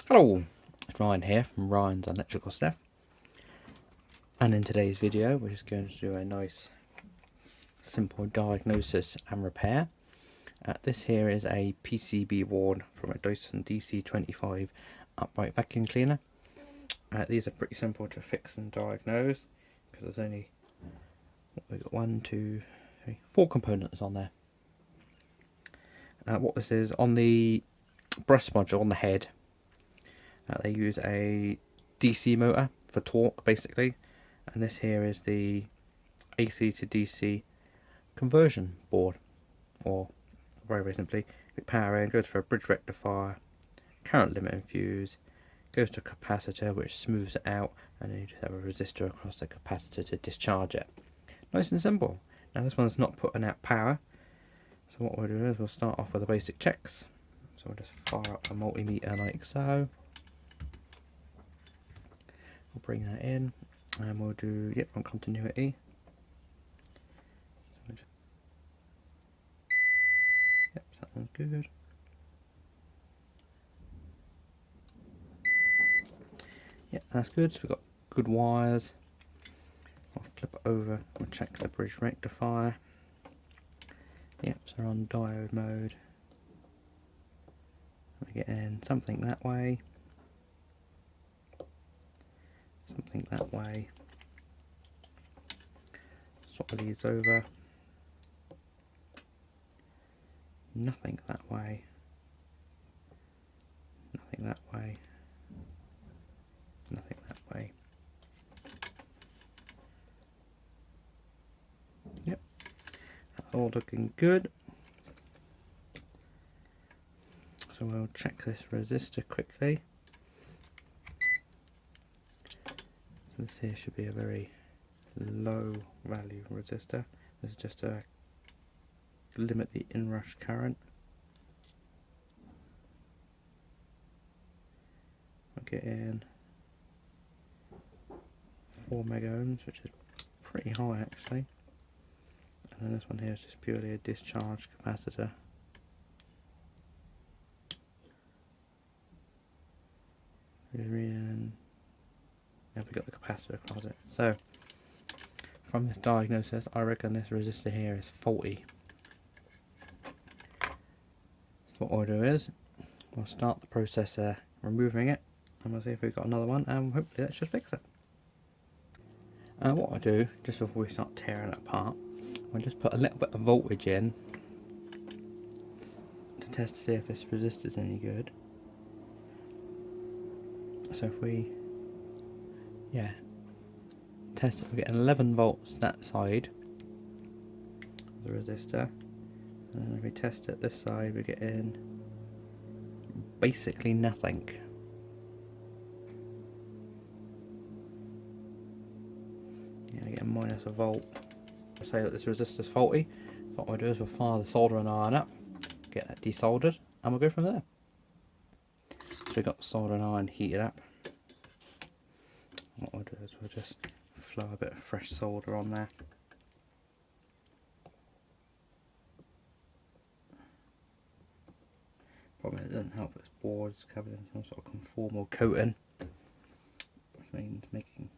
Hello, it's Ryan here from Ryan's Electrical Stuff, and in today's video we're just going to do a nice simple diagnosis and repair. This here is a PCB board from a Dyson DC25 upright vacuum cleaner. These are pretty simple to fix and diagnose because there's only, we've got 1, 2, 3, 4 components on there. What this is, on the brush module on the head, they use a DC motor for torque basically, and this here is the AC to DC conversion board, or very simply, power in, goes for a bridge rectifier, current limiting fuse, goes to a capacitor which smooths it out, and then you just have a resistor across the capacitor to discharge it. Nice and simple. Now this one's not putting out power, so what we'll do is we'll start off with the basic checks. So we'll just fire up the multimeter like so. We'll bring that in and we'll do, on continuity. So that one's good. That's good. So we've got good wires. I'll flip it over, we'll check the bridge rectifier. So we're on diode mode. We get in something that way. Something that way. Swap these over. Nothing that way. Nothing that way. Nothing that way. That's all looking good. So we'll check this resistor quickly. So this here should be a very low value resistor. This is just to limit the inrush current. We'll get in 4 mega ohms, which is pretty high actually. And then this one here is just purely a discharge capacitor. And we've got the capacitor across it. So from this diagnosis, I reckon this resistor here is faulty. So what we'll do is we'll start the process removing it, and we'll see if we've got another one, and hopefully that should fix it. What I'll do, just before we start tearing it apart, I'll just put a little bit of voltage in to test to see if this resistor is any good. So if we test it, we get 11 volts that side of the resistor, and then if we test it this side, we get in basically nothing. I get a minus a volt. I'll say that this resistor is faulty. What we'll do is we'll fire the soldering iron up, get that desoldered, and we'll go from there. So we've got the soldering iron heated up. What we'll do is we'll just flow a bit of fresh solder on there. Problem is it doesn't help, this board is covered in some sort of conformal coating, which means making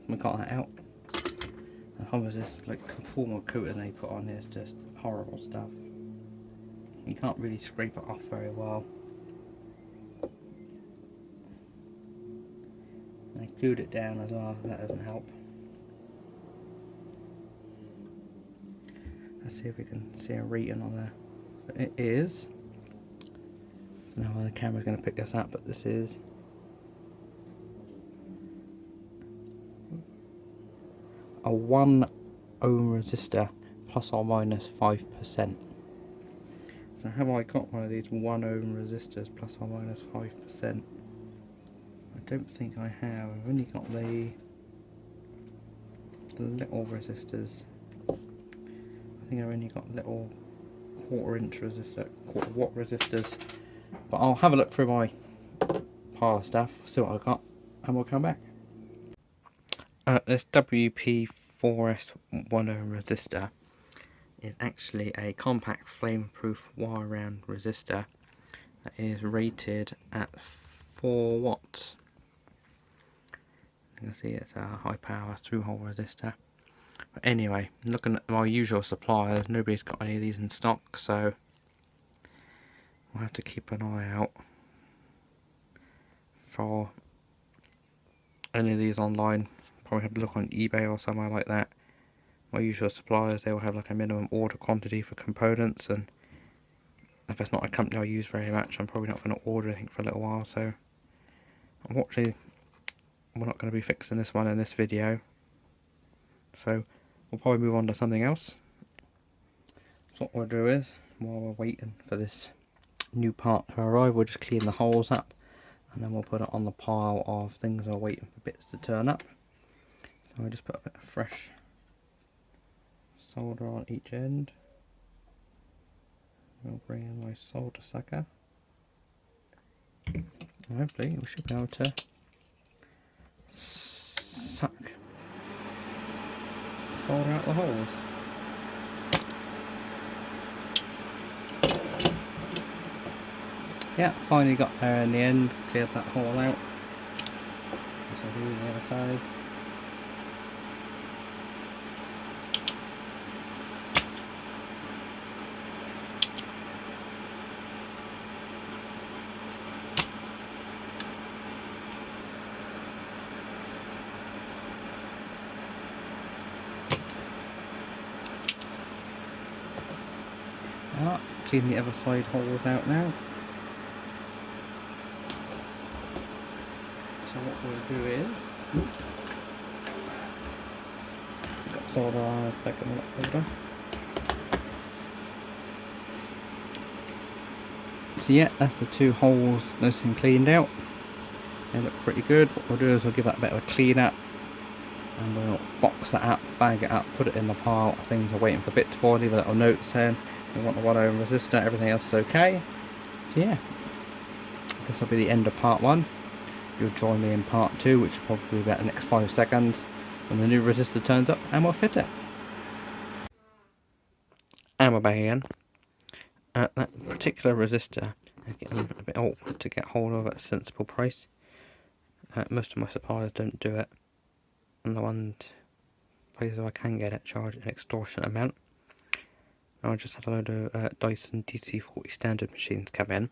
we got that out. The problem is this like conformal coating they put on here is just horrible stuff. You can't really scrape it off very well. And I glued it down as well, that doesn't help. Let's see if we can see a reading on there. It is. I don't know how the camera's going to pick this up, but this is a 1 ohm resistor plus or minus 5%. So have I got one of these 1 ohm resistors plus or minus 5%? I don't think I have. I've only got the little resistors. I think I've only got little quarter-inch resistor, quarter-watt resistors. But I'll have a look through my pile of stuff, see what I've got, and we'll come back. This WP4S 1 ohm resistor is actually a compact flame-proof wire round resistor that is rated at 4 watts. You can see it's a high power through-hole resistor. But anyway, looking at my usual suppliers, nobody's got any of these in stock, so we'll have to keep an eye out for any of these online. Probably have to look on eBay or somewhere like that. My usual suppliers, they will have like a minimum order quantity for components, and if it's not a company I use very much, I'm probably not going to order anything for a little while. So unfortunately, we're not going to be fixing this one in this video, so we'll probably move on to something else. So what we'll do is, while we're waiting for this new part to arrive, we'll just clean the holes up, and then we'll put it on the pile of things we're waiting for bits to turn up. So I'll just put a bit of fresh solder on each end. We'll bring in my solder sucker, and hopefully we should be able to suck solder out the holes. Yeah, finally got there in the end, cleared that hole out. So I'll do the other side. Clean the other side holes out now. So what we'll do is, got solder on and stuck them up over. So yeah, that's the two holes nice and cleaned out. They look pretty good. What we'll do is we'll give that a bit of a clean up, and we'll box it up, bag it up, put it in the pile. Things are waiting for bits for, leave a little note saying we want the 1 ohm resistor, everything else is okay. So yeah, this will be the end of part 1. You'll join me in part 2, which will probably be about the next 5 seconds when the new resistor turns up, and we'll fit it. And we're back again. That particular resistor is getting a bit awkward to get hold of at a sensible price. Most of my suppliers don't do it, and the ones places I can get it charge an extortionate amount. I just had a load of Dyson DC40 standard machines come in,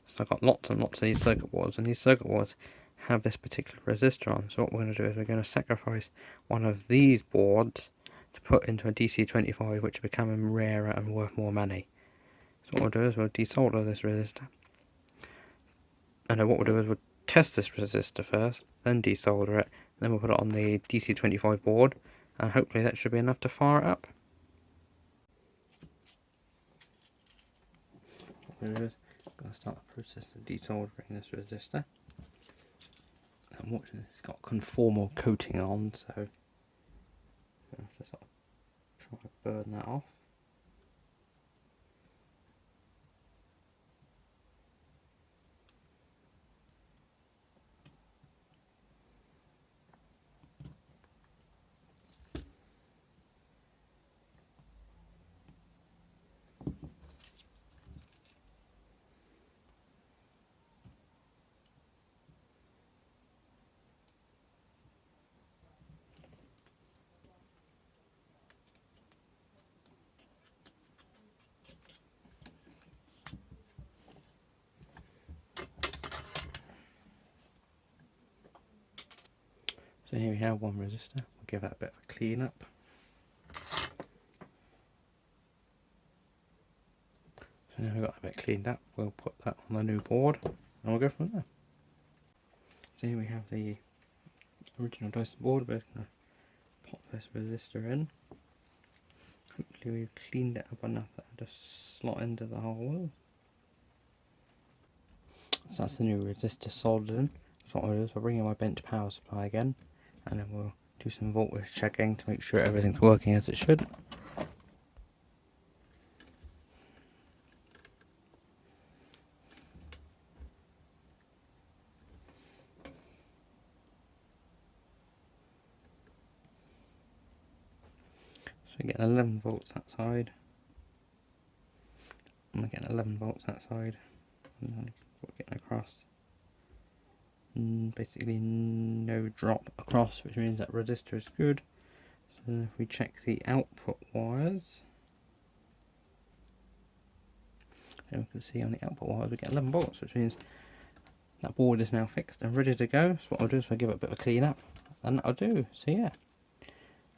so I've got lots and lots of these circuit boards, and these circuit boards have this particular resistor on. So what we're going to do is we're going to sacrifice one of these boards to put into a DC25, which are becoming rarer and worth more money. So what we'll do is we'll desolder this resistor, and then what we'll do is we'll test this resistor first, then desolder it, then we'll put it on the DC25 board, and hopefully that should be enough to fire it up. What we're going to do is I'm going to start the process of desoldering this resistor. I'm watching this, it's got conformal coating on, so I'm going to sort of try to burn that off. So here we have one resistor. We'll give that a bit of a clean up. So now we've got a bit cleaned up, we'll put that on the new board and we'll go from there. So here we have the original Dyson board. We're just going to pop this resistor in. Hopefully we've cleaned it up enough that it'll just slot into the hole. So that's the new resistor soldered in. So what we'll do is we'll bring in my bench power supply again, and then we'll do some voltage checking to make sure everything's working as it should. So we're getting 11 volts that side. I'm getting 11 volts that side. And then we're getting across. Basically no drop across, which means that resistor is good. So if we check the output wires, and we can see on the output wires we get 11 volts, which means that board is now fixed and ready to go. So what I'll do is I'll give it a bit of a clean up, and that'll do. So yeah,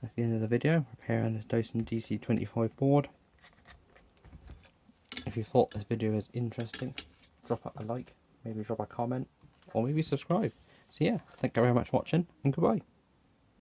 that's the end of the video, repairing this Dyson DC25 board. If you thought this video was interesting, drop a like, maybe drop a comment, or maybe subscribe. So yeah, thank you very much for watching, and goodbye.